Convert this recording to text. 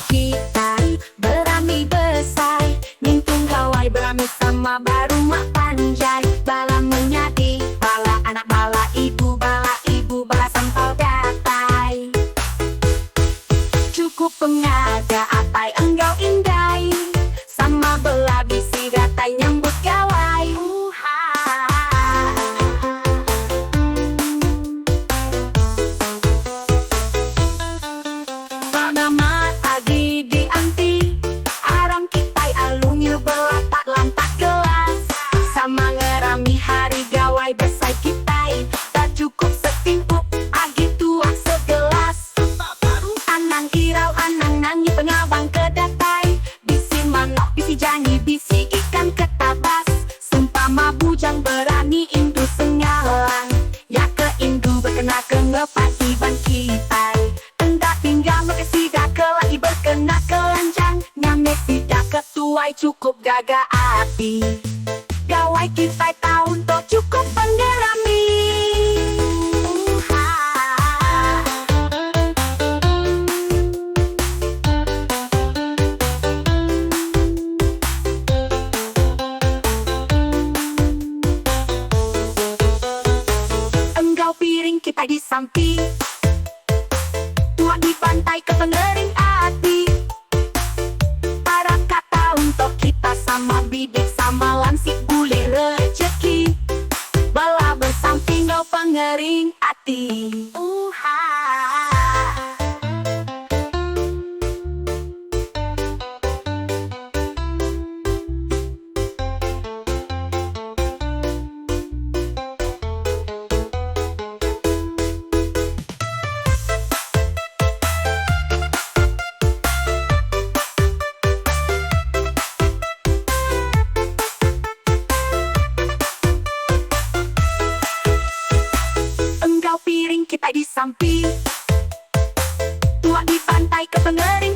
kita berami besar, nintung gawai berami sama baru mak panjai. Bala menyadi, bala anak bala ibu bala sampal gatai. Cukup pengada apai enggau indai, sama bela bisi gatai nyambut gawai. Pada adi di anti, arang kitai alungnya bela tak lantak gelas, sama ngerami hari gawai besai kitai. Tak cukup setimpuk agi tuak segelas. Anang irau anang nangi pengabang kedatai, bisi manok bisi jangi bisi ikan ketabas. Sempama bujang berani indu sengalang, ya ke indu berkena ke ngepatiban kitai. Tendak tinggal mekesidak ke lagi berkena kelanjang, nyame tidak ketuai cukup gaga api. Gawai kitai tahun to cukup penggerami. Enggau piring kita di samping, tuak di pantai ke pengering api. Para kata untuk kita sama bidik sama lansik bule rezeki, bela bersamping kau pengering hati. Enggau piring kita di samping, tuak di pantai ke pengering